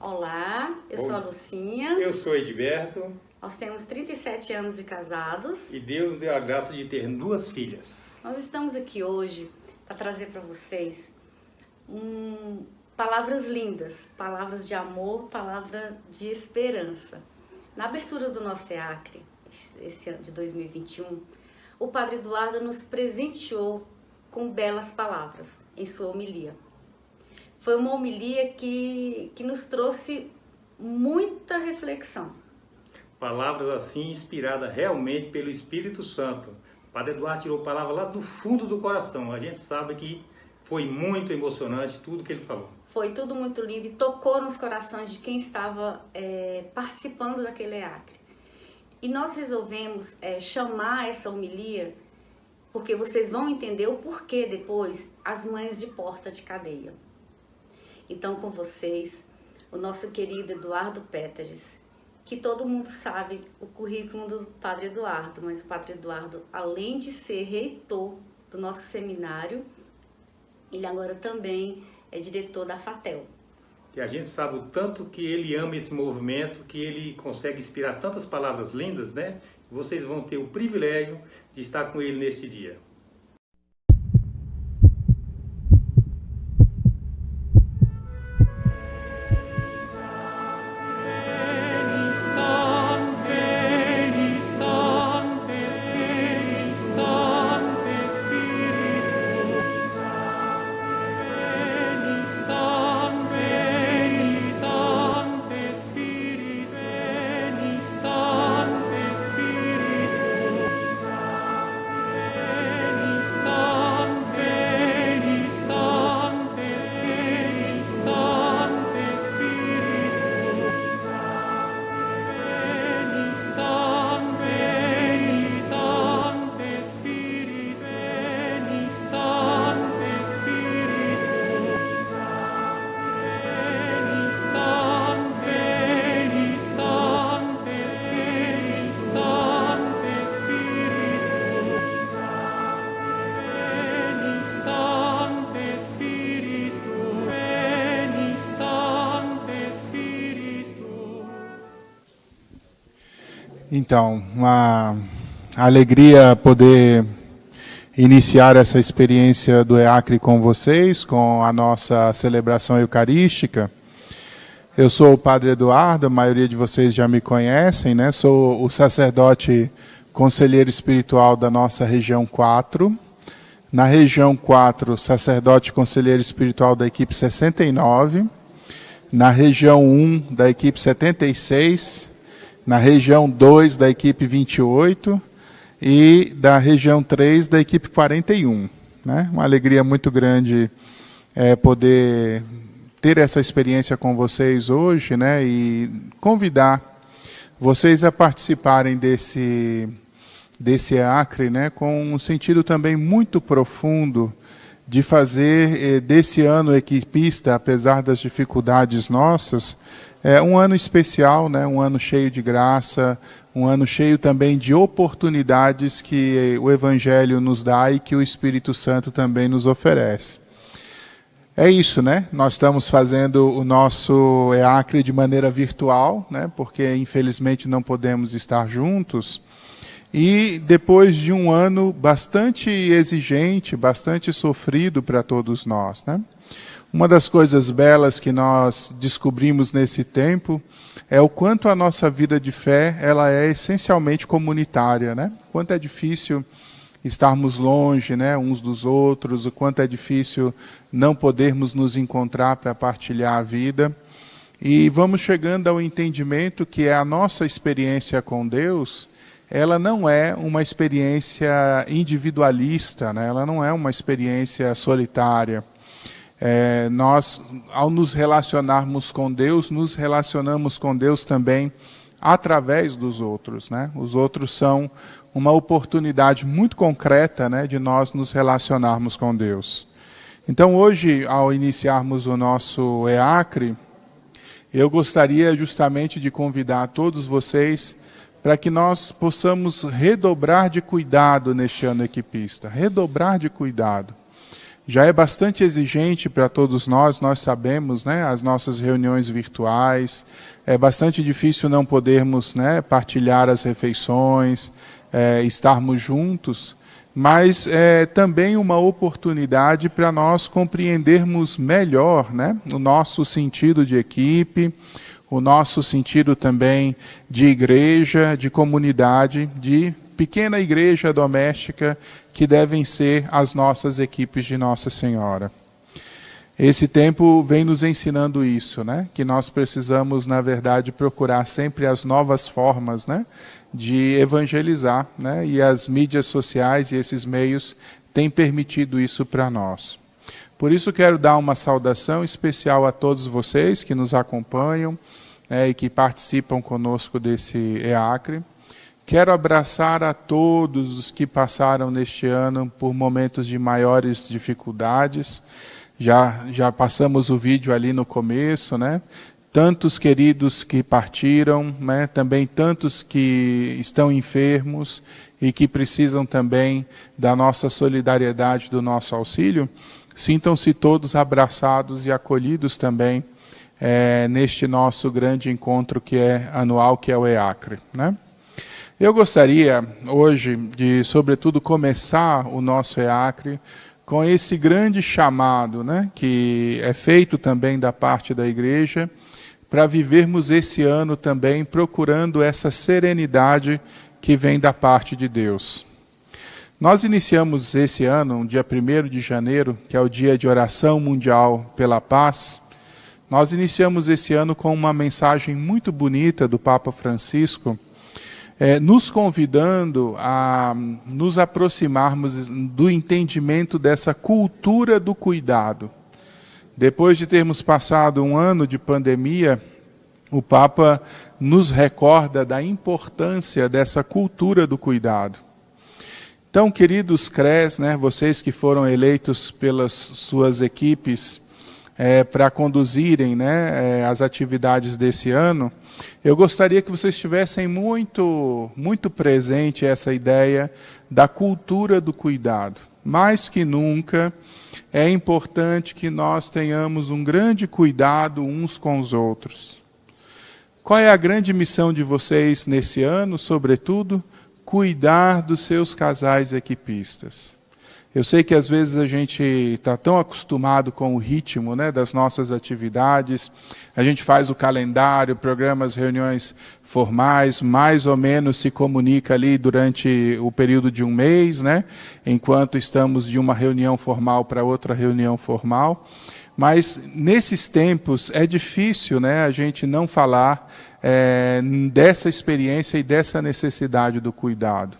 Olá, eu sou a Lucinha. Eu sou Edberto. Nós temos 37 anos de casados. E Deus nos deu a graça de ter 2 filhas. Nós estamos aqui hoje para trazer para vocês palavras lindas, palavras de amor, palavra de esperança. Na abertura do nosso EACRE, esse ano de 2021, o Padre Eduardo nos presenteou com belas palavras em sua homilia. Foi uma homilia que nos trouxe muita reflexão. Palavras assim inspiradas realmente pelo Espírito Santo. O Padre Eduardo tirou palavras lá do fundo do coração. A gente sabe que foi muito emocionante tudo que ele falou. Foi tudo muito lindo e tocou nos corações de quem estava participando daquele EACRE. E nós resolvemos chamar essa homilia, porque vocês vão entender o porquê depois, as mães de porta de cadeia. Então, com vocês, o nosso querido Eduardo Péteres, que todo mundo sabe o currículo do Padre Eduardo, mas o Padre Eduardo, além de ser reitor do nosso seminário, ele agora também é diretor da FATEL. E a gente sabe o tanto que ele ama esse movimento, que ele consegue inspirar tantas palavras lindas, né? Vocês vão ter o privilégio de estar com ele nesse dia. Então, uma alegria poder iniciar essa experiência do EACRE com vocês, com a nossa celebração eucarística. Eu sou o Padre Eduardo, a maioria de vocês já me conhecem, né? Sou o sacerdote conselheiro espiritual da nossa região 4. Na região 4, sacerdote conselheiro espiritual da equipe 69. Na região 1, da equipe 76. Na região 2, da equipe 28, e da região 3, da equipe 41. Né? Uma alegria muito grande poder ter essa experiência com vocês hoje, né? E convidar vocês a participarem desse EACRE, né? Com um sentido também muito profundo de fazer desse ano equipista, apesar das dificuldades nossas, um ano especial, né? Um ano cheio de graça, um ano cheio também de oportunidades que o Evangelho nos dá e que o Espírito Santo também nos oferece. É isso, né? Nós estamos fazendo o nosso EACRE de maneira virtual, né? Porque infelizmente não podemos estar juntos. E depois de um ano bastante exigente, bastante sofrido para todos nós, né? Uma das coisas belas que nós descobrimos nesse tempo é o quanto a nossa vida de fé ela é essencialmente comunitária, né? O quanto é difícil estarmos longe, né, uns dos outros, o quanto é difícil não podermos nos encontrar para partilhar a vida. E vamos chegando ao entendimento que a nossa experiência com Deus, ela não é uma experiência individualista, né? Ela não é uma experiência solitária. Nós, ao nos relacionarmos com Deus, nos relacionamos com Deus também através dos outros, né? Os outros são uma oportunidade muito concreta, né, de nós nos relacionarmos com Deus. Então hoje, ao iniciarmos o nosso EACRE, eu gostaria justamente de convidar todos vocês para que nós possamos redobrar de cuidado neste ano equipista, redobrar de cuidado. já é bastante exigente para todos nós sabemos, né, as nossas reuniões virtuais, é bastante difícil não podermos, né, partilhar as refeições, estarmos juntos, mas é também uma oportunidade para nós compreendermos melhor, né, o nosso sentido de equipe, o nosso sentido também de igreja, de comunidade, de pequena igreja doméstica, que devem ser as nossas equipes de Nossa Senhora. Esse tempo vem nos ensinando isso, né? Que nós precisamos, na verdade, procurar sempre as novas formas, né, de evangelizar, né? E as mídias sociais e esses meios têm permitido isso para nós. Por isso quero dar uma saudação especial a todos vocês que nos acompanham, e que participam conosco desse EACRE. Quero abraçar a todos os que passaram neste ano por momentos de maiores dificuldades. Já passamos o vídeo ali no começo, né? Tantos queridos que partiram, né? Também tantos que estão enfermos e que precisam também da nossa solidariedade, do nosso auxílio. Sintam-se todos abraçados e acolhidos também neste nosso grande encontro que é anual, que é o EACRE, né? Eu gostaria hoje de, sobretudo, começar o nosso EACRE com esse grande chamado, né, que é feito também da parte da igreja, para vivermos esse ano também procurando essa serenidade que vem da parte de Deus. Nós iniciamos esse ano, no dia 1º de janeiro, que é o Dia de Oração Mundial pela Paz. Nós iniciamos esse ano com uma mensagem muito bonita do Papa Francisco, nos convidando a nos aproximarmos do entendimento dessa cultura do cuidado. Depois de termos passado um ano de pandemia, o Papa nos recorda da importância dessa cultura do cuidado. Então, queridos CREs, né, vocês que foram eleitos pelas suas equipes para conduzirem, né, as atividades desse ano, eu gostaria que vocês tivessem muito presente essa ideia da cultura do cuidado. Mais que nunca, é importante que nós tenhamos um grande cuidado uns com os outros. Qual é a grande missão de vocês nesse ano, sobretudo? Cuidar dos seus casais equipistas. Eu sei que às vezes a gente está tão acostumado com o ritmo, né, das nossas atividades, a gente faz o calendário, programa as reuniões formais, mais ou menos se comunica ali durante o período de um mês, né, enquanto estamos de uma reunião formal para outra reunião formal. Mas nesses tempos é difícil, né, a gente não falar dessa experiência e dessa necessidade do cuidado.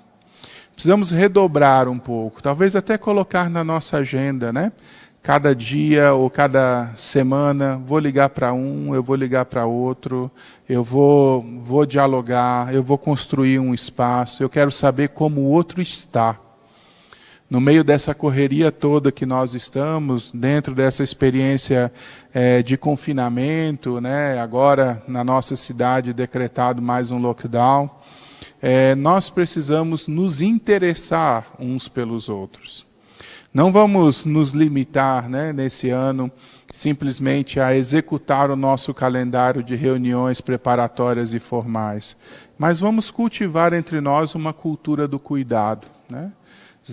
Precisamos redobrar um pouco, talvez até colocar na nossa agenda, né? Cada dia ou cada semana, vou ligar para um, eu vou ligar para outro, eu vou dialogar, eu vou construir um espaço, eu quero saber como o outro está. No meio dessa correria toda que nós estamos, dentro dessa experiência de confinamento, né? Agora na nossa cidade decretado mais um lockdown, nós precisamos nos interessar uns pelos outros. Não vamos nos limitar, né, nesse ano simplesmente a executar o nosso calendário de reuniões preparatórias e formais, mas vamos cultivar entre nós uma cultura do cuidado, né?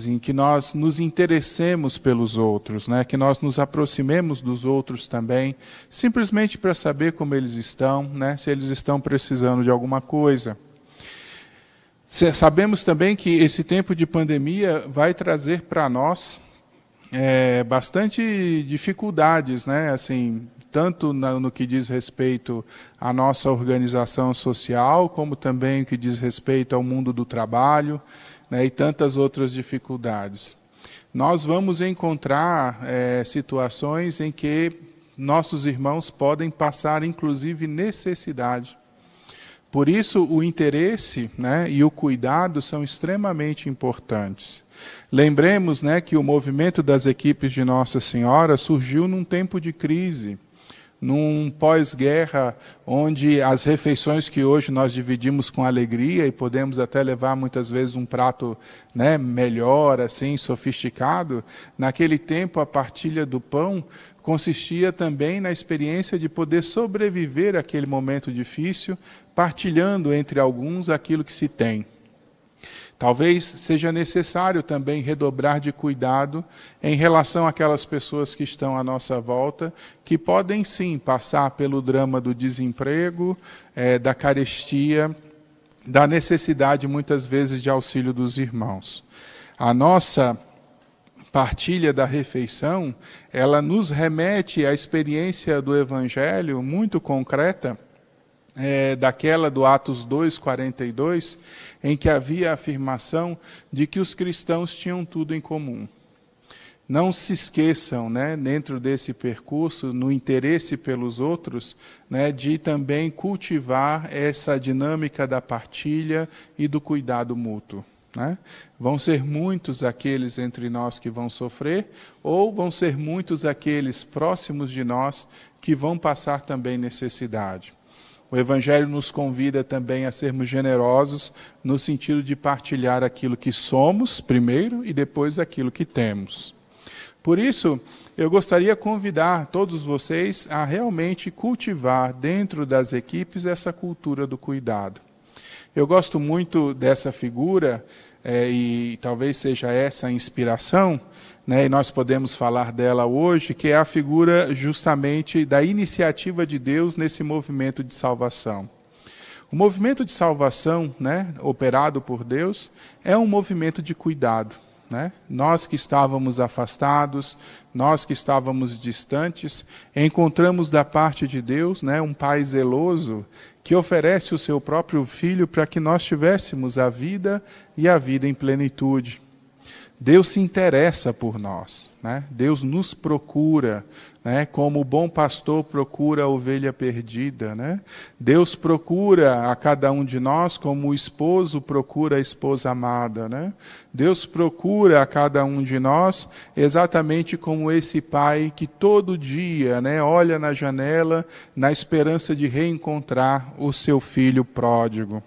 Em que nós nos interessemos pelos outros, né? Que nós nos aproximemos dos outros também, simplesmente para saber como eles estão, né? Se eles estão precisando de alguma coisa. Sabemos também que esse tempo de pandemia vai trazer para nós bastante dificuldades, né? Assim, tanto no que diz respeito à nossa organização social, como também no que diz respeito ao mundo do trabalho, né? E tantas outras dificuldades. Nós vamos encontrar situações em que nossos irmãos podem passar, inclusive, necessidade. Por isso, o interesse, né, e o cuidado são extremamente importantes. Lembremos, né, que o movimento das equipes de Nossa Senhora surgiu num tempo de crise, num pós-guerra, onde as refeições que hoje nós dividimos com alegria e podemos até levar muitas vezes um prato, né, melhor, assim, sofisticado, naquele tempo a partilha do pão consistia também na experiência de poder sobreviver àquele momento difícil, partilhando entre alguns aquilo que se tem. Talvez seja necessário também redobrar de cuidado em relação àquelas pessoas que estão à nossa volta, que podem sim passar pelo drama do desemprego, da carestia, da necessidade muitas vezes de auxílio dos irmãos. A nossa partilha da refeição, ela nos remete à experiência do Evangelho muito concreta, daquela do Atos 2:42, em que havia a afirmação de que os cristãos tinham tudo em comum. Não se esqueçam, né, dentro desse percurso, no interesse pelos outros, né, de também cultivar essa dinâmica da partilha e do cuidado mútuo. Né? Vão ser muitos aqueles entre nós que vão sofrer, ou vão ser muitos aqueles próximos de nós que vão passar também necessidade. O Evangelho nos convida também a sermos generosos no sentido de partilhar aquilo que somos primeiro e depois aquilo que temos. Por isso, eu gostaria de convidar todos vocês a realmente cultivar dentro das equipes essa cultura do cuidado. Eu gosto muito dessa figura, e talvez seja essa a inspiração, né, e nós podemos falar dela hoje, que é a figura justamente da iniciativa de Deus nesse movimento de salvação. O movimento de salvação, né, operado por Deus, é um movimento de cuidado. Né? Nós que estávamos afastados, nós que estávamos distantes, encontramos da parte de Deus, né, um Pai zeloso que oferece o seu próprio Filho para que nós tivéssemos a vida e a vida em plenitude. Deus se interessa por nós, né? Deus nos procura, né? Como o bom pastor procura a ovelha perdida, né? Deus procura a cada um de nós como o esposo procura a esposa amada, né? Deus procura a cada um de nós exatamente como esse pai que todo dia, né, olha na janela na esperança de reencontrar o seu filho pródigo.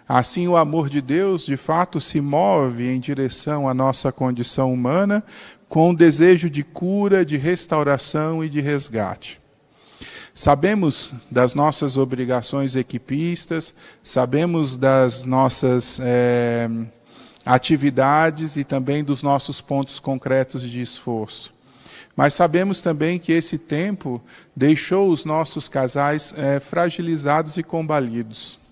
Assim, o amor de Deus, de fato, se move em direção à nossa condição humana com o desejo de cura, de restauração e de resgate. Sabemos das nossas obrigações equipistas, sabemos das nossas atividades e também dos nossos pontos concretos de esforço. Mas sabemos também que esse tempo deixou os nossos casais fragilizados e combalidos.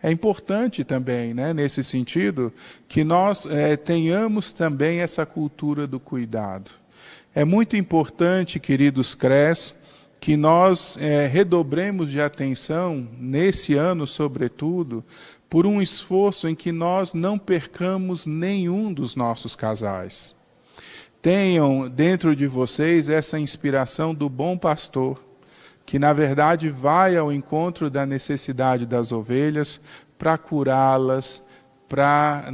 É importante também, né, nesse sentido, que nós tenhamos também essa cultura do cuidado. É muito importante, queridos CRES, que nós redobremos de atenção, nesse ano sobretudo, por um esforço em que nós não percamos nenhum dos nossos casais. Tenham dentro de vocês essa inspiração do bom pastor, que na verdade vai ao encontro da necessidade das ovelhas para curá-las, para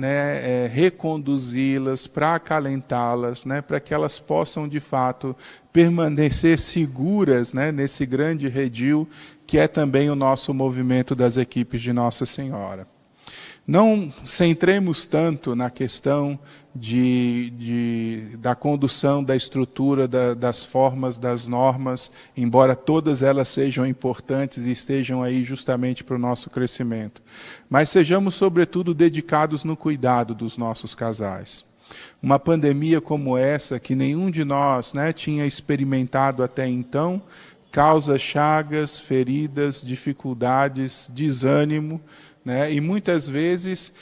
reconduzi-las, para acalentá-las, para que elas possam de fato permanecer seguras, nesse grande redil que é também o nosso movimento das equipes de Nossa Senhora. Não centremos tanto na questão da condução, da estrutura, das formas, das normas, embora todas elas sejam importantes e estejam aí justamente para o nosso crescimento. Mas sejamos, sobretudo, dedicados no cuidado dos nossos casais. Uma pandemia como essa, que nenhum de nós tinha experimentado até então, causa chagas, feridas, dificuldades, desânimo, e muitas vezes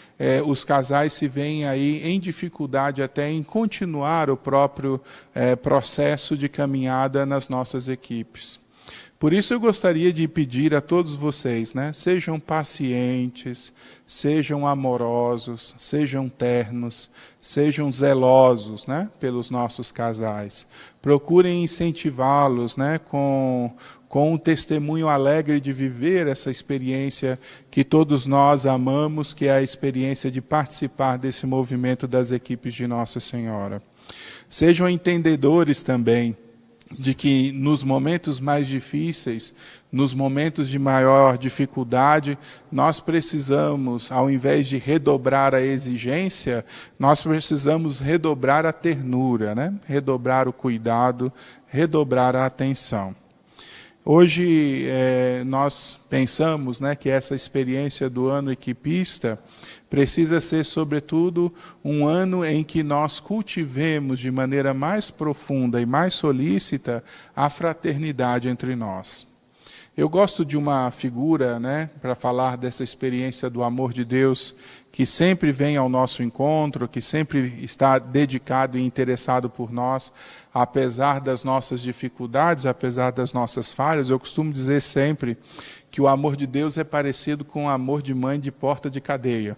os casais se veem aí em dificuldade até em continuar o próprio processo de caminhada nas nossas equipes. Por isso eu gostaria de pedir a todos vocês, sejam pacientes, sejam amorosos, sejam ternos, sejam zelosos, pelos nossos casais. Procurem incentivá-los, com um testemunho alegre de viver essa experiência que todos nós amamos, que é a experiência de participar desse movimento das equipes de Nossa Senhora. Sejam entendedores também de que nos momentos mais difíceis, nos momentos de maior dificuldade, nós precisamos, ao invés de redobrar a exigência, nós precisamos redobrar a ternura, né? Redobrar o cuidado, redobrar a atenção. Hoje nós pensamos, né, que essa experiência do ano equipista precisa ser, sobretudo, um ano em que nós cultivemos de maneira mais profunda e mais solícita a fraternidade entre nós. Eu gosto de uma figura, né, para falar dessa experiência do amor de Deus, que sempre vem ao nosso encontro, que sempre está dedicado e interessado por nós, apesar das nossas dificuldades, apesar das nossas falhas. Eu costumo dizer sempre que o amor de Deus é parecido com o amor de mãe de porta de cadeia,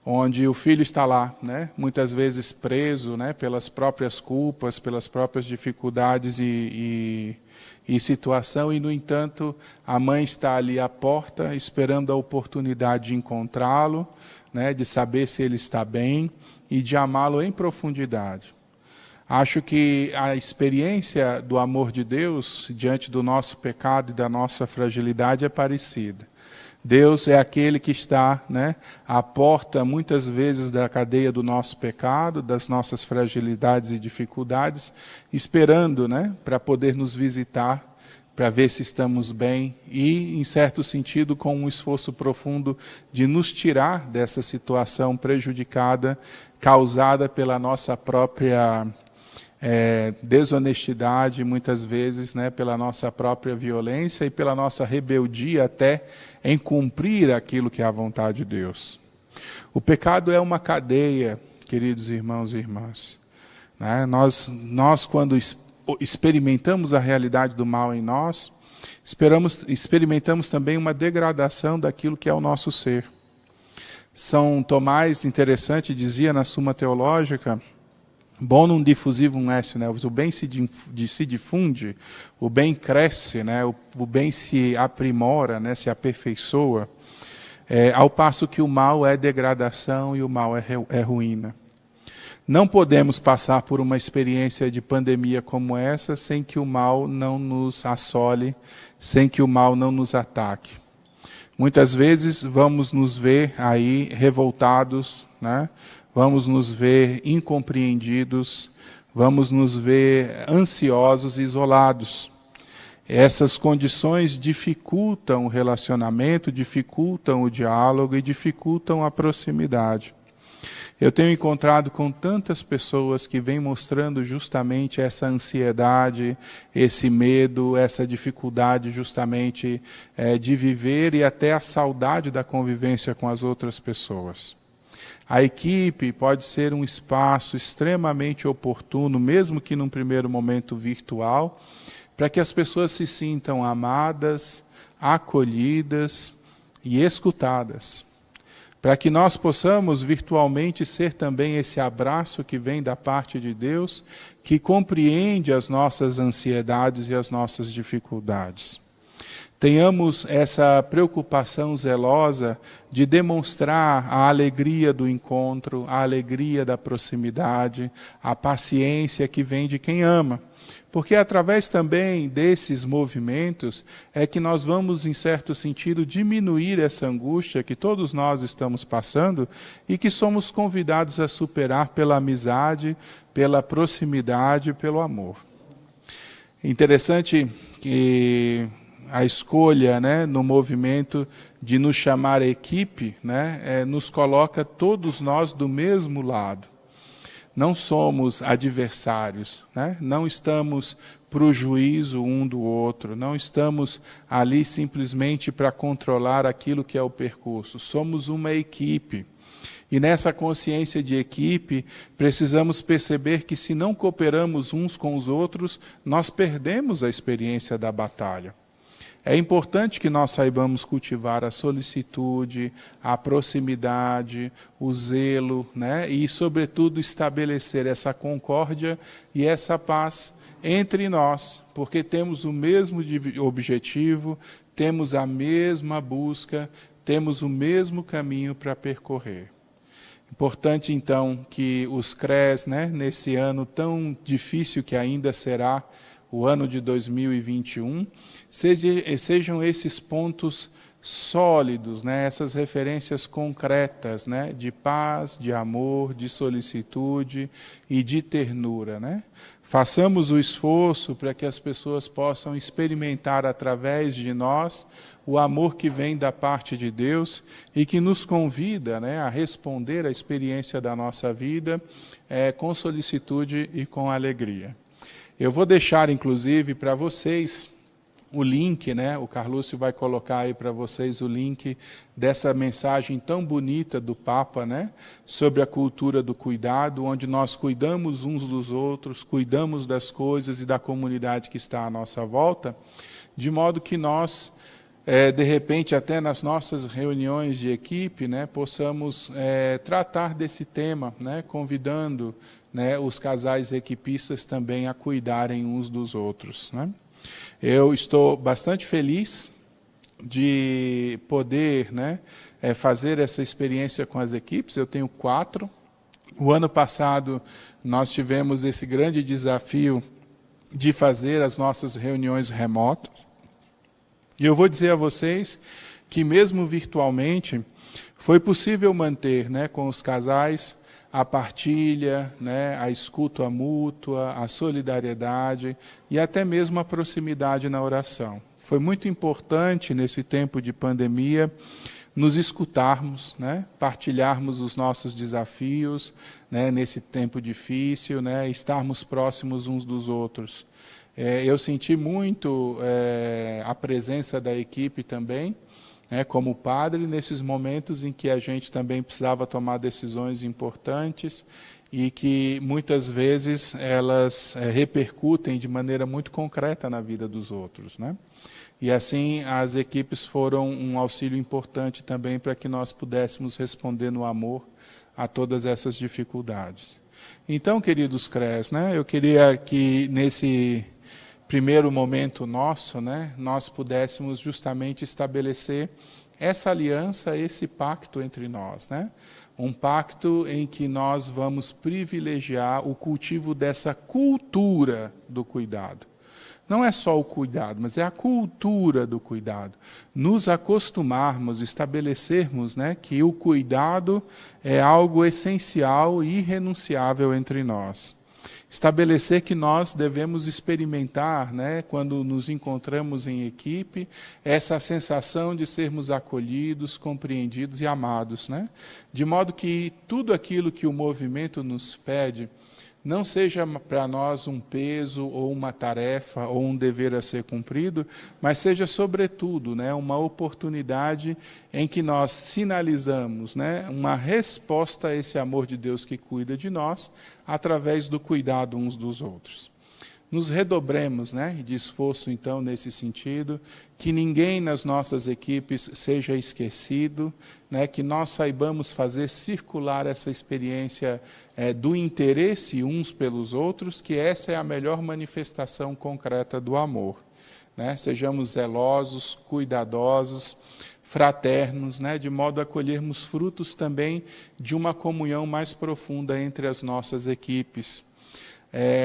onde o filho está lá, né, muitas vezes preso, né, pelas próprias culpas, pelas próprias dificuldades e situação, e, no entanto, a mãe está ali à porta, esperando a oportunidade de encontrá-lo, né, de saber se ele está bem e de amá-lo em profundidade. Acho que a experiência do amor de Deus diante do nosso pecado e da nossa fragilidade é parecida. Deus é aquele que está, né, à porta, muitas vezes, da cadeia do nosso pecado, das nossas fragilidades e dificuldades, esperando, né, para poder nos visitar, para ver se estamos bem e, em certo sentido, com um esforço profundo de nos tirar dessa situação prejudicada, causada pela nossa própria desonestidade, muitas vezes, né, pela nossa própria violência e pela nossa rebeldia até em cumprir aquilo que é a vontade de Deus. O pecado é uma cadeia, queridos irmãos e irmãs. Né? Nós, quando experimentamos a realidade do mal em nós, experimentamos também uma degradação daquilo que é o nosso ser. São Tomás, interessante, dizia na Suma Teológica, bonum diffusivum est, né? O bem se difunde, o bem cresce, né? O bem se aprimora, né? Se aperfeiçoa, ao passo que o mal é degradação e o mal é ruína. Não podemos passar por uma experiência de pandemia como essa sem que o mal não nos assole, sem que o mal não nos ataque. Muitas vezes vamos nos ver aí revoltados, né? Vamos nos ver incompreendidos, vamos nos ver ansiosos e isolados. Essas condições dificultam o relacionamento, dificultam o diálogo e dificultam a proximidade. Eu tenho encontrado com tantas pessoas que vêm mostrando justamente essa ansiedade, esse medo, essa dificuldade justamente de viver e até a saudade da convivência com as outras pessoas. A equipe pode ser um espaço extremamente oportuno, mesmo que num primeiro momento virtual, para que as pessoas se sintam amadas, acolhidas e escutadas. Para que nós possamos virtualmente ser também esse abraço que vem da parte de Deus, que compreende as nossas ansiedades e as nossas dificuldades. Tenhamos essa preocupação zelosa de demonstrar a alegria do encontro, a alegria da proximidade, a paciência que vem de quem ama. Porque através também desses movimentos é que nós vamos, em certo sentido, diminuir essa angústia que todos nós estamos passando e que somos convidados a superar pela amizade, pela proximidade, pelo amor. Interessante que a escolha, né, no movimento de nos chamar equipe, né, nos coloca todos nós do mesmo lado. Não somos adversários, né? Não estamos para o juízo um do outro, não estamos ali simplesmente para controlar aquilo que é o percurso. Somos uma equipe. E nessa consciência de equipe, precisamos perceber que se não cooperamos uns com os outros, nós perdemos a experiência da batalha. É importante que nós saibamos cultivar a solicitude, a proximidade, o zelo, né? E, sobretudo, estabelecer essa concórdia e essa paz entre nós, porque temos o mesmo objetivo, temos a mesma busca, temos o mesmo caminho para percorrer. Importante, então, que os CREs, né, nesse ano tão difícil que ainda será o ano de 2021, sejam esses pontos sólidos, né? Essas referências concretas, né? De paz, de amor, de solicitude e de ternura, né? Façamos o esforço para que as pessoas possam experimentar através de nós o amor que vem da parte de Deus e que nos convida, né, a responder à experiência da nossa vida com solicitude e com alegria. Eu vou deixar, inclusive, para vocês o link, né? O Carlúcio vai colocar aí para vocês o link dessa mensagem tão bonita do Papa, né? Sobre a cultura do cuidado, onde nós cuidamos uns dos outros, cuidamos das coisas e da comunidade que está à nossa volta, de modo que nós, de repente, até nas nossas reuniões de equipe, né, possamos tratar desse tema, né? Convidando, né, os casais equipistas também a cuidarem uns dos outros, né? Eu estou bastante feliz de poder, né, fazer essa experiência com as equipes. Eu tenho 4. O ano passado nós tivemos esse grande desafio de fazer as nossas reuniões remotas. E eu vou dizer a vocês que mesmo virtualmente foi possível manter, né, com os casais a partilha, né, a escuta mútua, a solidariedade e até mesmo a proximidade na oração. Foi muito importante nesse tempo de pandemia nos escutarmos, né, partilharmos os nossos desafios, né, nesse tempo difícil, né, estarmos próximos uns dos outros. Eu senti muito a presença da equipe também, como padre, nesses momentos em que a gente também precisava tomar decisões importantes e que muitas vezes elas repercutem de maneira muito concreta na vida dos outros, né? E assim as equipes foram um auxílio importante também para que nós pudéssemos responder no amor a todas essas dificuldades. Então, queridos CREAs, né, eu queria que nesse primeiro momento nosso, né, nós pudéssemos justamente estabelecer essa aliança, esse pacto entre nós, né? Um pacto em que nós vamos privilegiar o cultivo dessa cultura do cuidado. Não é só o cuidado, mas é a cultura do cuidado. Nos acostumarmos, estabelecermos, né, que o cuidado é algo essencial e irrenunciável entre nós. Estabelecer que nós devemos experimentar, né, quando nos encontramos em equipe, essa sensação de sermos acolhidos, compreendidos e amados, né? De modo que tudo aquilo que o movimento nos pede não seja para nós um peso ou uma tarefa ou um dever a ser cumprido, mas seja, sobretudo, né, uma oportunidade em que nós sinalizamos, né, uma resposta a esse amor de Deus que cuida de nós, através do cuidado uns dos outros. Nos redobremos, né, de esforço, então, nesse sentido, que ninguém nas nossas equipes seja esquecido, né, que nós saibamos fazer circular essa experiência do interesse uns pelos outros, que essa é a melhor manifestação concreta do amor, né? Sejamos zelosos, cuidadosos, fraternos, né, de modo a colhermos frutos também de uma comunhão mais profunda entre as nossas equipes.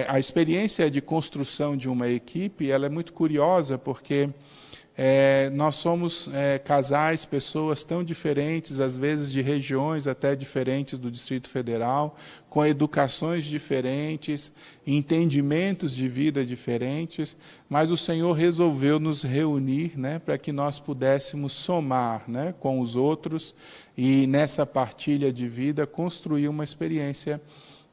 A experiência de construção de uma equipe, ela é muito curiosa, porque nós somos casais, pessoas tão diferentes, às vezes de regiões até diferentes do Distrito Federal, com educações diferentes, entendimentos de vida diferentes, mas o Senhor resolveu nos reunir, né, para que nós pudéssemos somar, né, com os outros e nessa partilha de vida construir uma experiência,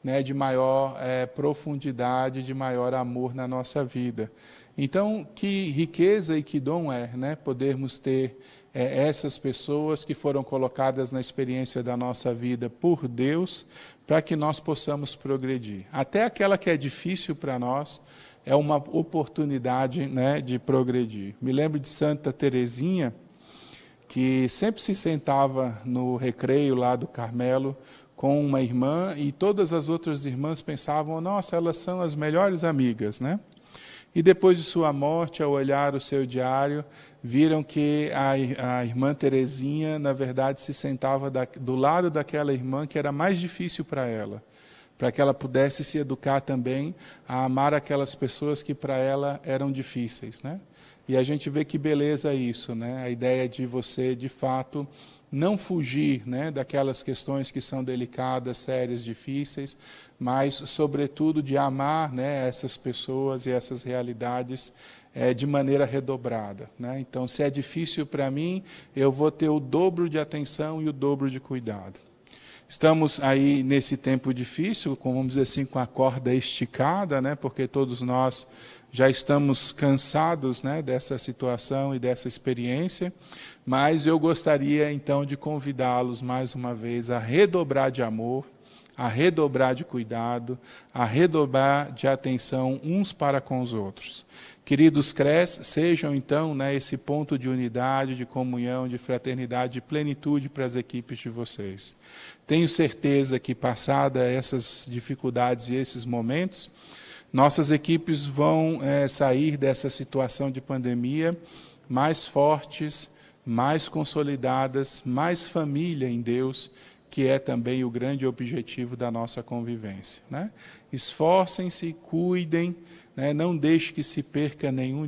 né, de maior profundidade, de maior amor na nossa vida. Então, que riqueza e que dom é, né, podermos ter essas pessoas que foram colocadas na experiência da nossa vida por Deus, para que nós possamos progredir. Até aquela que é difícil para nós, é uma oportunidade, né, de progredir. Me lembro de Santa Teresinha, que sempre se sentava no recreio lá do Carmelo, com uma irmã, e todas as outras irmãs pensavam, nossa, elas são as melhores amigas, né? E depois de sua morte, ao olhar o seu diário, viram que a irmã Teresinha, na verdade, se sentava do lado daquela irmã que era mais difícil para ela, para que ela pudesse se educar também a amar aquelas pessoas que para ela eram difíceis, né? E a gente vê que beleza isso, né? A ideia de você, de fato, não fugir, né, daquelas questões que são delicadas, sérias, difíceis, mas, sobretudo, de amar, né, essas pessoas e essas realidades de maneira redobrada, né? Então, se é difícil para mim, eu vou ter o dobro de atenção e o dobro de cuidado. Estamos aí nesse tempo difícil, vamos dizer assim, com a corda esticada, né, porque todos nós já estamos cansados, né, dessa situação e dessa experiência, mas eu gostaria então de convidá-los mais uma vez a redobrar de amor, a redobrar de cuidado, a redobrar de atenção uns para com os outros. Queridos CRES, sejam então, né, esse ponto de unidade, de comunhão, de fraternidade, de plenitude para as equipes de vocês. Tenho certeza que, passada essas dificuldades e esses momentos, nossas equipes vão sair dessa situação de pandemia mais fortes, mais consolidadas, mais família em Deus, que é também o grande objetivo da nossa convivência, né? Esforcem-se, cuidem, né? Não deixe que se perca nenhum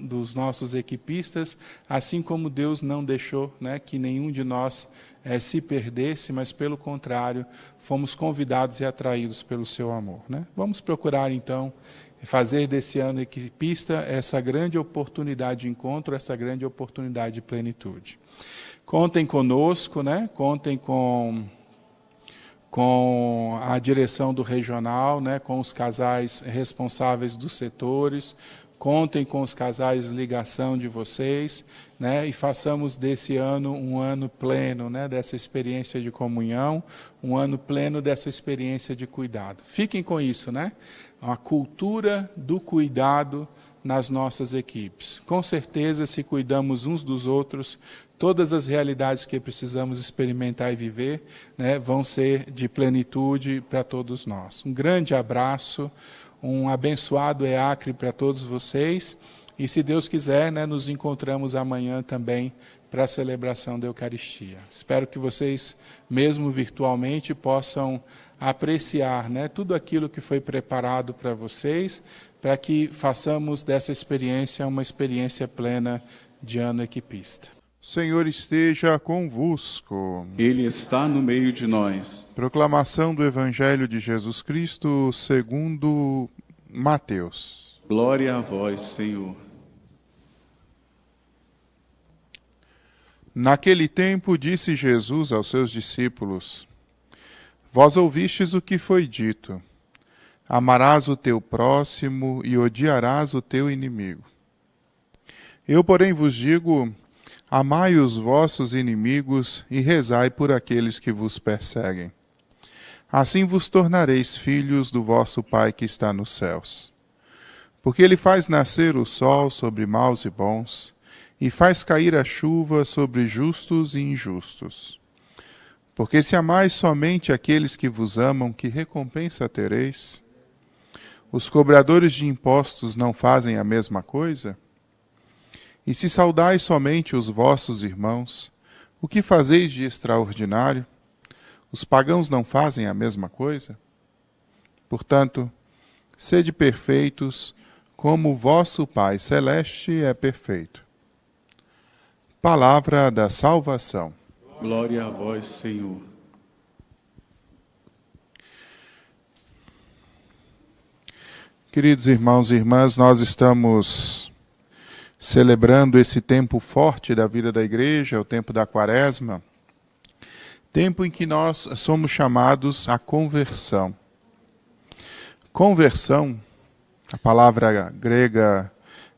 dos nossos equipistas, assim como Deus não deixou, né, que nenhum de nós se perdesse, mas pelo contrário, fomos convidados e atraídos pelo seu amor, né? Vamos procurar então fazer desse ano equipista essa grande oportunidade de encontro, essa grande oportunidade de plenitude. Contem conosco, né? Contem com a direção do regional, né? Com os casais responsáveis dos setores, contem com os casais de ligação de vocês, né? E façamos desse ano um ano pleno, né, dessa experiência de comunhão, um ano pleno dessa experiência de cuidado. Fiquem com isso, né? A cultura do cuidado nas nossas equipes. Com certeza, se cuidamos uns dos outros, todas as realidades que precisamos experimentar e viver, né, vão ser de plenitude para todos nós. Um grande abraço, um abençoado EACRE para todos vocês, e se Deus quiser, né, nos encontramos amanhã também para a celebração da Eucaristia. Espero que vocês, mesmo virtualmente, possam apreciar, né, tudo aquilo que foi preparado para vocês, para que façamos dessa experiência uma experiência plena de ano equipista. O Senhor esteja convosco. Ele está no meio de nós. Proclamação do Evangelho de Jesus Cristo segundo Mateus. Glória a vós, Senhor. Naquele tempo disse Jesus aos seus discípulos: Vós ouvistes o que foi dito: amarás o teu próximo e odiarás o teu inimigo. Eu, porém, vos digo: amai os vossos inimigos e rezai por aqueles que vos perseguem. Assim vos tornareis filhos do vosso Pai que está nos céus. Porque ele faz nascer o sol sobre maus e bons, e faz cair a chuva sobre justos e injustos. Porque se amais somente aqueles que vos amam, que recompensa tereis? Os cobradores de impostos não fazem a mesma coisa? E se saudais somente os vossos irmãos, o que fazeis de extraordinário? Os pagãos não fazem a mesma coisa? Portanto, sede perfeitos, como o vosso Pai Celeste é perfeito. Palavra da salvação. Glória a vós, Senhor. Queridos irmãos e irmãs, nós estamos celebrando esse tempo forte da vida da igreja, o tempo da Quaresma, tempo em que nós somos chamados à conversão. Conversão, a palavra grega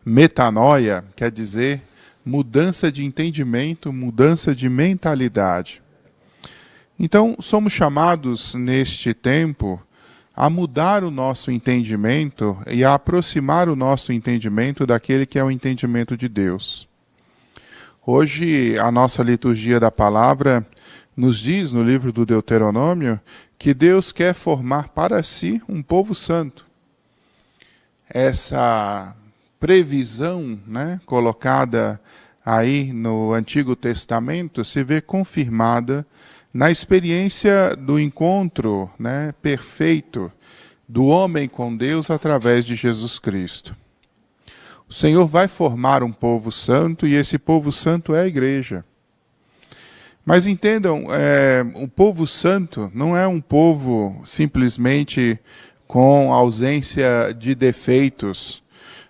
metanoia, quer dizer mudança de entendimento, mudança de mentalidade. Então, somos chamados neste tempo a mudar o nosso entendimento e a aproximar o nosso entendimento daquele que é o entendimento de Deus. Hoje, a nossa liturgia da palavra nos diz, no livro do Deuteronômio, que Deus quer formar para si um povo santo. Essa previsão, né, colocada aí no Antigo Testamento se vê confirmada na experiência do encontro, né, perfeito do homem com Deus através de Jesus Cristo. O Senhor vai formar um povo santo e esse povo santo é a igreja. Mas entendam, o povo santo não é um povo simplesmente com ausência de defeitos.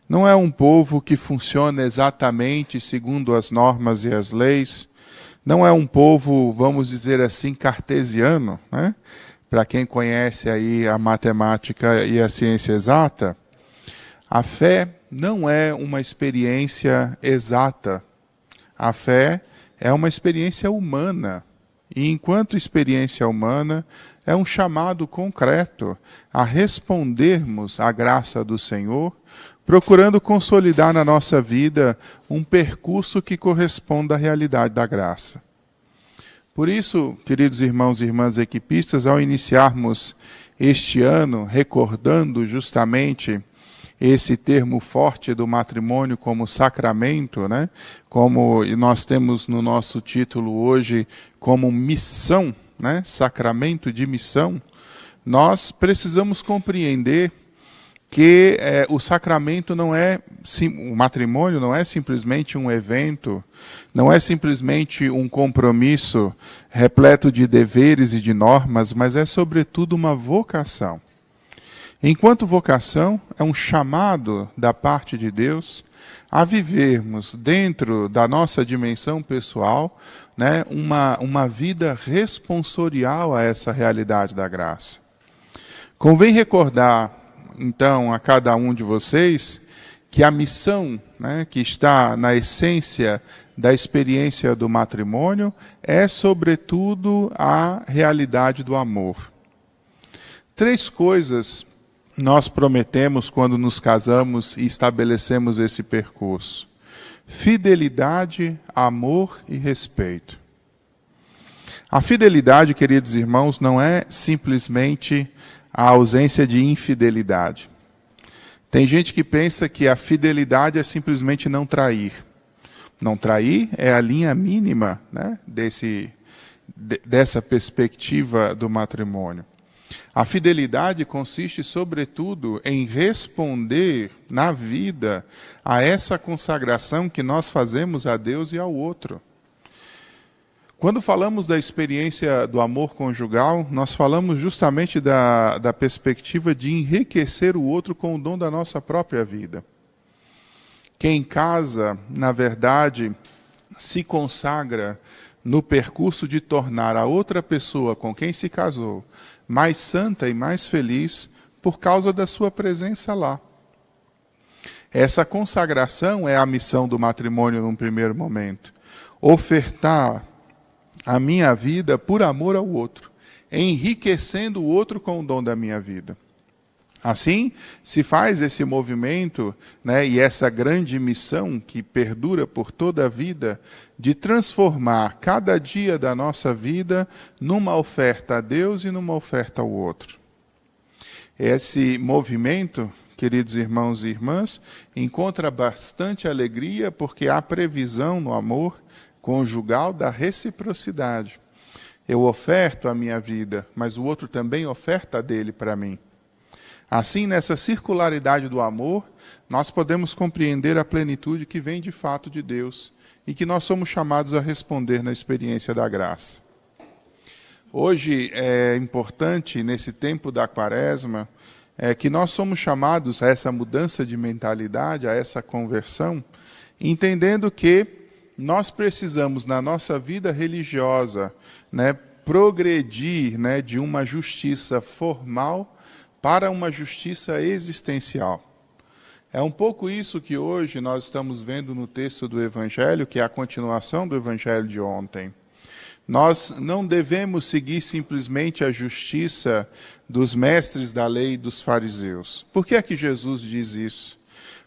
Não é um povo que funciona exatamente segundo as normas e as leis. Não é um povo, vamos dizer assim, cartesiano, né? Para quem conhece aí a matemática e a ciência exata, a fé não é uma experiência exata. A fé é uma experiência humana. E enquanto experiência humana, é um chamado concreto a respondermos à graça do Senhor, procurando consolidar na nossa vida um percurso que corresponda à realidade da graça. Por isso, queridos irmãos e irmãs equipistas, ao iniciarmos este ano, recordando justamente esse termo forte do matrimônio como sacramento, né? Como nós temos no nosso título hoje como missão, né? Sacramento de missão, nós precisamos compreender que o sacramento não é, o matrimônio não é simplesmente um evento, não é simplesmente um compromisso repleto de deveres e de normas, mas é sobretudo uma vocação. Enquanto vocação, é um chamado da parte de Deus a vivermos dentro da nossa dimensão pessoal, né, uma vida responsorial a essa realidade da graça. Convém recordar, então, a cada um de vocês, que a missão, né, que está na essência da experiência do matrimônio é, sobretudo, a realidade do amor. 3 coisas nós prometemos quando nos casamos e estabelecemos esse percurso: fidelidade, amor e respeito. A fidelidade, queridos irmãos, não é simplesmente a ausência de infidelidade. Tem gente que pensa que a fidelidade é simplesmente não trair. Não trair é a linha mínima, né, dessa perspectiva do matrimônio. A fidelidade consiste, sobretudo, em responder na vida a essa consagração que nós fazemos a Deus e ao outro. Quando falamos da experiência do amor conjugal, nós falamos justamente da perspectiva de enriquecer o outro com o dom da nossa própria vida. Quem casa, na verdade, se consagra no percurso de tornar a outra pessoa com quem se casou mais santa e mais feliz por causa da sua presença lá. Essa consagração é a missão do matrimônio num primeiro momento. Ofertar a minha vida por amor ao outro, enriquecendo o outro com o dom da minha vida. Assim, se faz esse movimento, né, e essa grande missão que perdura por toda a vida, de transformar cada dia da nossa vida numa oferta a Deus e numa oferta ao outro. Esse movimento, queridos irmãos e irmãs, encontra bastante alegria porque há previsão no amor conjugal da reciprocidade. Eu oferto a minha vida, mas o outro também oferta a dele para mim. Assim, nessa circularidade do amor, nós podemos compreender a plenitude que vem de fato de Deus e que nós somos chamados a responder na experiência da graça. Hoje é importante, nesse tempo da Quaresma, que nós somos chamados a essa mudança de mentalidade, a essa conversão, entendendo que nós precisamos, na nossa vida religiosa, né, progredir, né, de uma justiça formal para uma justiça existencial. É um pouco isso que hoje nós estamos vendo no texto do Evangelho, que é a continuação do Evangelho de ontem. Nós não devemos seguir simplesmente a justiça dos mestres da lei e dos fariseus. Por que é que Jesus diz isso?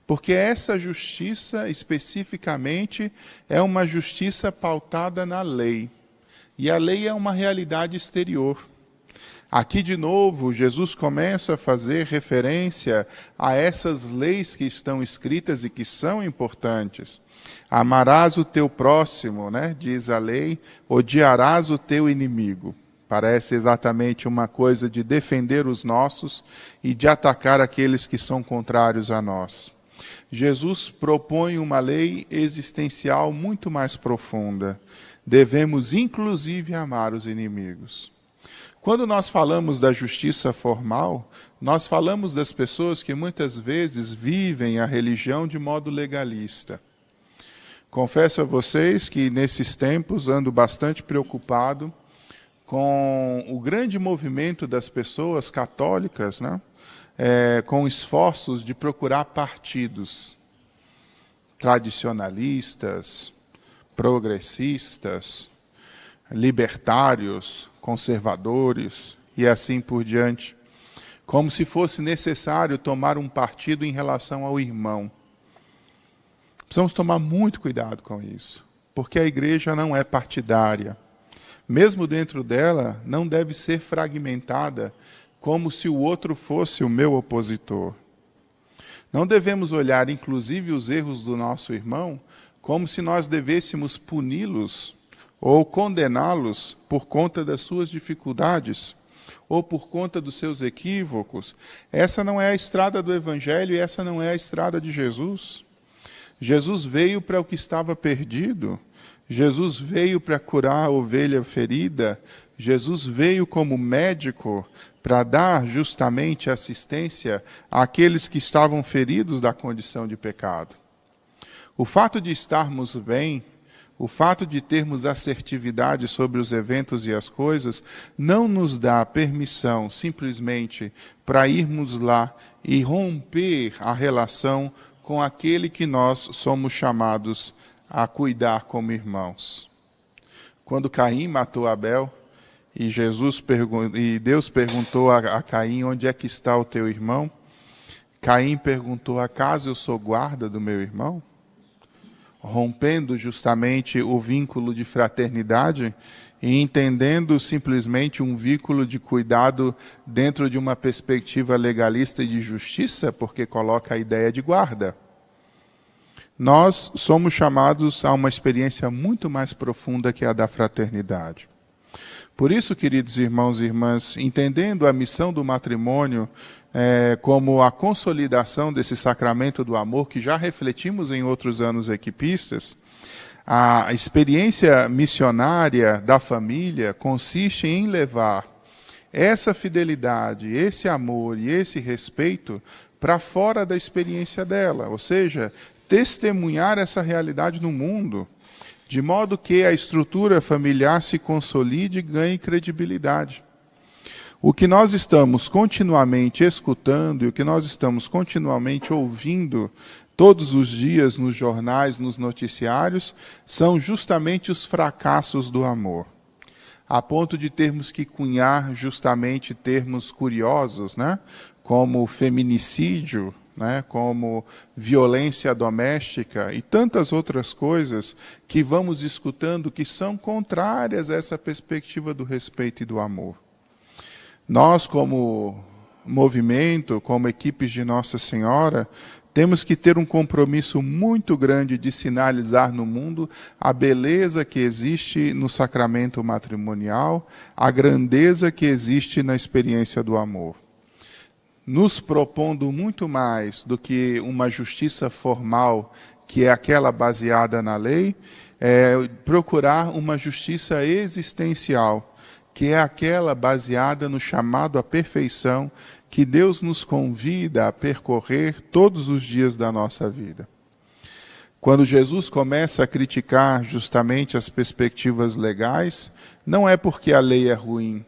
Porque essa justiça, especificamente, é uma justiça pautada na lei. E a lei é uma realidade exterior. Aqui, de novo, Jesus começa a fazer referência a essas leis que estão escritas e que são importantes. Amarás o teu próximo, né, diz a lei, odiarás o teu inimigo. Parece exatamente uma coisa de defender os nossos e de atacar aqueles que são contrários a nós. Jesus propõe uma lei existencial muito mais profunda. Devemos, inclusive, amar os inimigos. Quando nós falamos da justiça formal, nós falamos das pessoas que muitas vezes vivem a religião de modo legalista. Confesso a vocês que nesses tempos ando bastante preocupado com o grande movimento das pessoas católicas, né? Com esforços de procurar partidos tradicionalistas, progressistas, libertários, conservadores e assim por diante, como se fosse necessário tomar um partido em relação ao irmão. Precisamos tomar muito cuidado com isso, porque a igreja não é partidária. Mesmo dentro dela, não deve ser fragmentada como se o outro fosse o meu opositor. Não devemos olhar, inclusive, os erros do nosso irmão como se nós devêssemos puni-los ou condená-los por conta das suas dificuldades ou por conta dos seus equívocos. Essa não é a estrada do Evangelho e essa não é a estrada de Jesus. Jesus veio para o que estava perdido. Jesus veio para curar a ovelha ferida. Jesus veio como médico para dar justamente assistência àqueles que estavam feridos da condição de pecado. O fato de estarmos bem, o fato de termos assertividade sobre os eventos e as coisas, não nos dá permissão simplesmente para irmos lá e romper a relação com aquele que nós somos chamados a cuidar como irmãos. Quando Caim matou Abel, e Deus perguntou a Caim, onde é que está o teu irmão? Caim perguntou, acaso eu sou guarda do meu irmão? Rompendo justamente o vínculo de fraternidade e entendendo simplesmente um vínculo de cuidado dentro de uma perspectiva legalista e de justiça, porque coloca a ideia de guarda. Nós somos chamados a uma experiência muito mais profunda que a da fraternidade. Por isso, queridos irmãos e irmãs, entendendo a missão do matrimônio como a consolidação desse sacramento do amor, que já refletimos em outros anos equipistas, a experiência missionária da família consiste em levar essa fidelidade, esse amor e esse respeito para fora da experiência dela, ou seja, testemunhar essa realidade no mundo, de modo que a estrutura familiar se consolide e ganhe credibilidade. O que nós estamos continuamente escutando e o que nós estamos continuamente ouvindo todos os dias nos jornais, nos noticiários, são justamente os fracassos do amor. A ponto de termos que cunhar justamente termos curiosos, né? Como feminicídio, né, como violência doméstica e tantas outras coisas que vamos escutando que são contrárias a essa perspectiva do respeito e do amor. Nós, como movimento, como equipes de Nossa Senhora, temos que ter um compromisso muito grande de sinalizar no mundo a beleza que existe no sacramento matrimonial, a grandeza que existe na experiência do amor. Nos propondo muito mais do que uma justiça formal, que é aquela baseada na lei, procurar uma justiça existencial, que é aquela baseada no chamado à perfeição, que Deus nos convida a percorrer todos os dias da nossa vida. Quando Jesus começa a criticar justamente as perspectivas legais, não é porque a lei é ruim,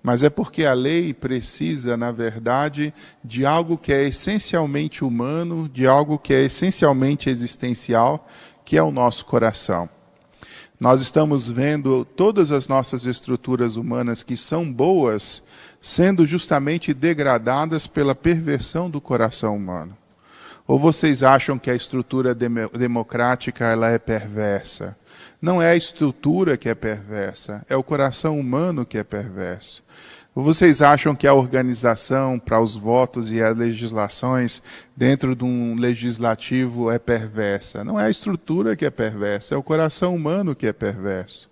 mas é porque a lei precisa, na verdade, de algo que é essencialmente humano, de algo que é essencialmente existencial, que é o nosso coração. Nós estamos vendo todas as nossas estruturas humanas que são boas, sendo justamente degradadas pela perversão do coração humano. Ou vocês acham que a estrutura democrática ela é perversa? Não é a estrutura que é perversa, é o coração humano que é perverso. Ou vocês acham que a organização para os votos e as legislações dentro de um legislativo é perversa? Não é a estrutura que é perversa, é o coração humano que é perverso.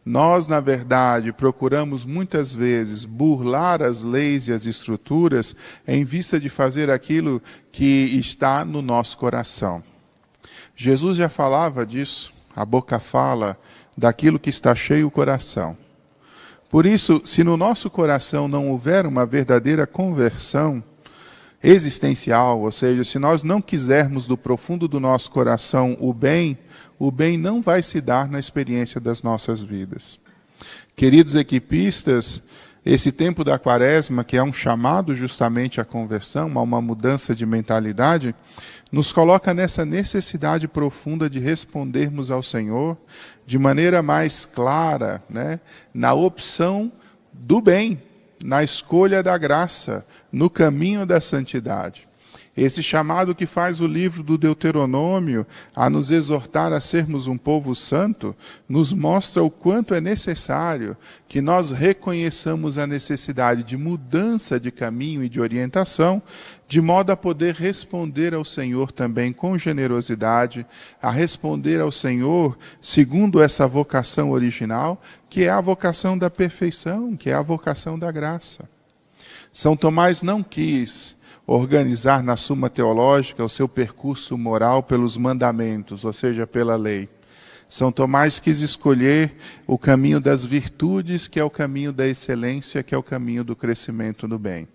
Nós, na verdade, procuramos muitas vezes burlar as leis e as estruturas em vista de fazer aquilo que está no nosso coração. Jesus já falava disso, a boca fala daquilo que está cheio o coração. Por isso, se no nosso coração não houver uma verdadeira conversão existencial, ou seja, se nós não quisermos do profundo do nosso coração o bem não vai se dar na experiência das nossas vidas. Queridos equipistas, esse tempo da Quaresma, que é um chamado justamente à conversão, a uma mudança de mentalidade, nos coloca nessa necessidade profunda de respondermos ao Senhor de maneira mais clara, né, na opção do bem, na escolha da graça, no caminho da santidade. Esse chamado que faz o livro do Deuteronômio a nos exortar a sermos um povo santo, nos mostra o quanto é necessário que nós reconheçamos a necessidade de mudança de caminho e de orientação, de modo a poder responder ao Senhor também com generosidade, a responder ao Senhor segundo essa vocação original, que é a vocação da perfeição, que é a vocação da graça. São Tomás não quis organizar na Suma Teológica o seu percurso moral pelos mandamentos, ou seja, pela lei. São Tomás quis escolher o caminho das virtudes, que é o caminho da excelência, que é o caminho do crescimento no bem.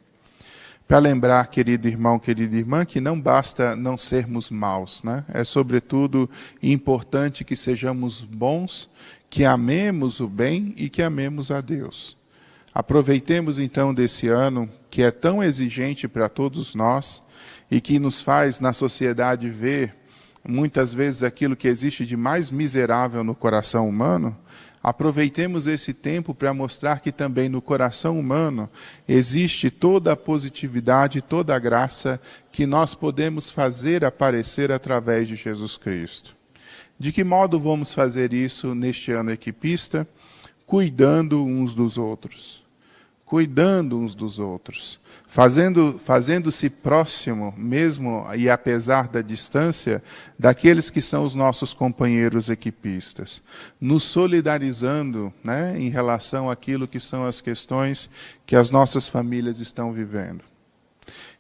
Para lembrar, querido irmão, querida irmã, que não basta não sermos maus, né? É sobretudo importante que sejamos bons, que amemos o bem e que amemos a Deus. Aproveitemos então desse ano, que é tão exigente para todos nós e que nos faz na sociedade ver muitas vezes aquilo que existe de mais miserável no coração humano. Aproveitemos esse tempo para mostrar que também no coração humano existe toda a positividade, toda a graça que nós podemos fazer aparecer através de Jesus Cristo. De que modo vamos fazer isso neste ano equipista? Cuidando uns dos outros. Cuidando uns dos outros. Fazendo-se próximo, mesmo e apesar da distância, daqueles que são os nossos companheiros equipistas. Nos solidarizando, né, em relação àquilo que são as questões que as nossas famílias estão vivendo.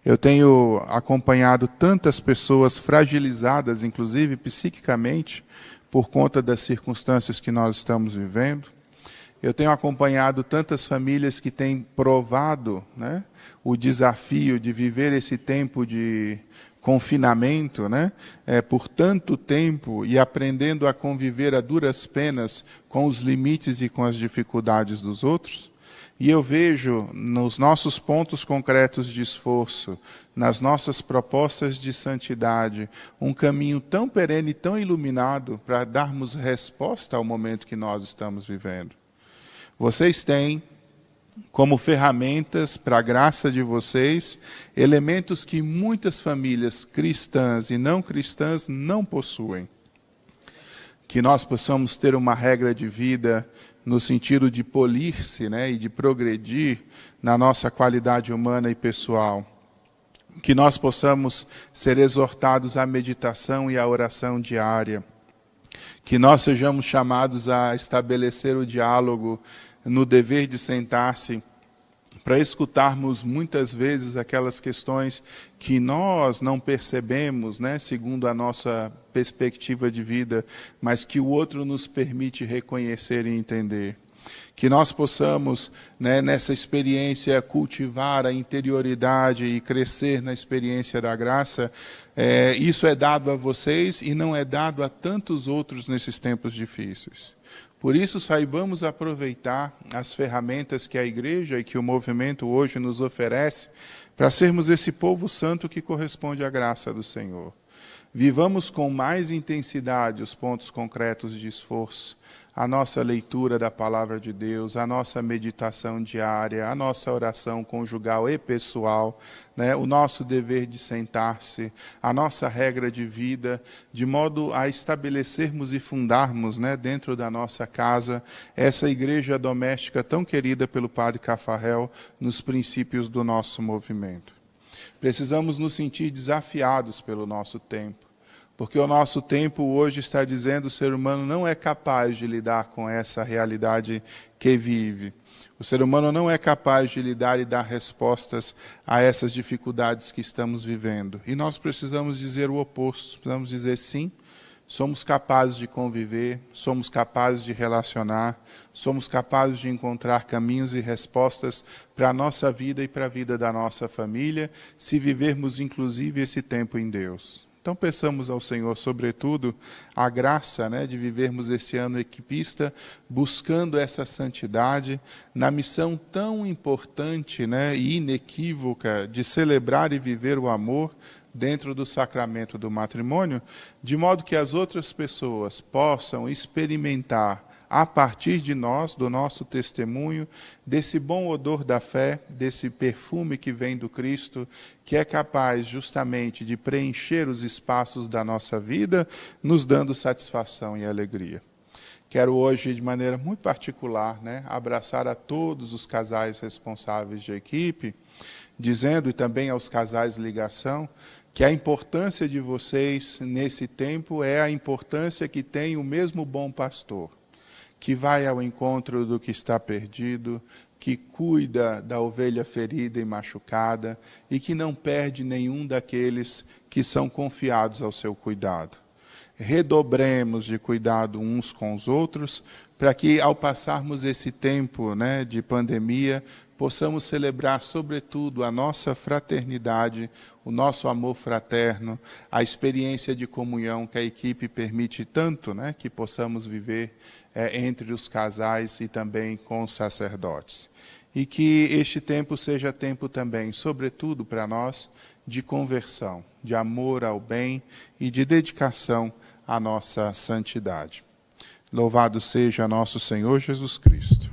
Eu tenho acompanhado tantas pessoas fragilizadas, inclusive psiquicamente, por conta das circunstâncias que nós estamos vivendo. Eu tenho acompanhado tantas famílias que têm provado, né, o desafio de viver esse tempo de confinamento, né, por tanto tempo e aprendendo a conviver a duras penas com os limites e com as dificuldades dos outros. E eu vejo nos nossos pontos concretos de esforço, nas nossas propostas de santidade, um caminho tão perene e tão iluminado para darmos resposta ao momento que nós estamos vivendo. Vocês têm, como ferramentas, para a graça de vocês, elementos que muitas famílias cristãs e não cristãs não possuem. Que nós possamos ter uma regra de vida no sentido de polir-se, né, e de progredir na nossa qualidade humana e pessoal. Que nós possamos ser exortados à meditação e à oração diária. Que nós sejamos chamados a estabelecer o diálogo no dever de sentar-se para escutarmos muitas vezes aquelas questões que nós não percebemos, né, segundo a nossa perspectiva de vida, mas que o outro nos permite reconhecer e entender. Que nós possamos, né, nessa experiência, cultivar a interioridade e crescer na experiência da graça. Isso é dado a vocês e não é dado a tantos outros nesses tempos difíceis. Por isso, saibamos aproveitar as ferramentas que a Igreja e que o movimento hoje nos oferece para sermos esse povo santo que corresponde à graça do Senhor. Vivamos com mais intensidade os pontos concretos de esforço, a nossa leitura da Palavra de Deus, a nossa meditação diária, a nossa oração conjugal e pessoal, né? O nosso dever de sentar-se, a nossa regra de vida, de modo a estabelecermos e fundarmos, né, dentro da nossa casa essa igreja doméstica tão querida pelo Padre Cafarel nos princípios do nosso movimento. Precisamos nos sentir desafiados pelo nosso tempo, porque o nosso tempo hoje está dizendo que o ser humano não é capaz de lidar com essa realidade que vive. O ser humano não é capaz de lidar e dar respostas a essas dificuldades que estamos vivendo. E nós precisamos dizer o oposto, precisamos dizer sim, somos capazes de conviver, somos capazes de relacionar, somos capazes de encontrar caminhos e respostas para a nossa vida e para a vida da nossa família, se vivermos inclusive esse tempo em Deus. Então peçamos ao Senhor, sobretudo, a graça, né, de vivermos esse ano equipista, buscando essa santidade, na missão tão importante, né, e inequívoca de celebrar e viver o amor dentro do sacramento do matrimônio, de modo que as outras pessoas possam experimentar, a partir de nós, do nosso testemunho, desse bom odor da fé, desse perfume que vem do Cristo, que é capaz justamente de preencher os espaços da nossa vida, nos dando satisfação e alegria. Quero hoje, de maneira muito particular, né, abraçar a todos os casais responsáveis de equipe, dizendo, e também aos casais de ligação, que a importância de vocês nesse tempo é a importância que tem o mesmo bom pastor, que vai ao encontro do que está perdido, que cuida da ovelha ferida e machucada e que não perde nenhum daqueles que são confiados ao seu cuidado. Redobremos de cuidado uns com os outros, para que, ao passarmos esse tempo, né, de pandemia, possamos celebrar, sobretudo, a nossa fraternidade, o nosso amor fraterno, a experiência de comunhão que a equipe permite tanto, né, que possamos viver entre os casais e também com os sacerdotes. E que este tempo seja tempo também, sobretudo para nós, de conversão, de amor ao bem e de dedicação à nossa santidade. Louvado seja nosso Senhor Jesus Cristo.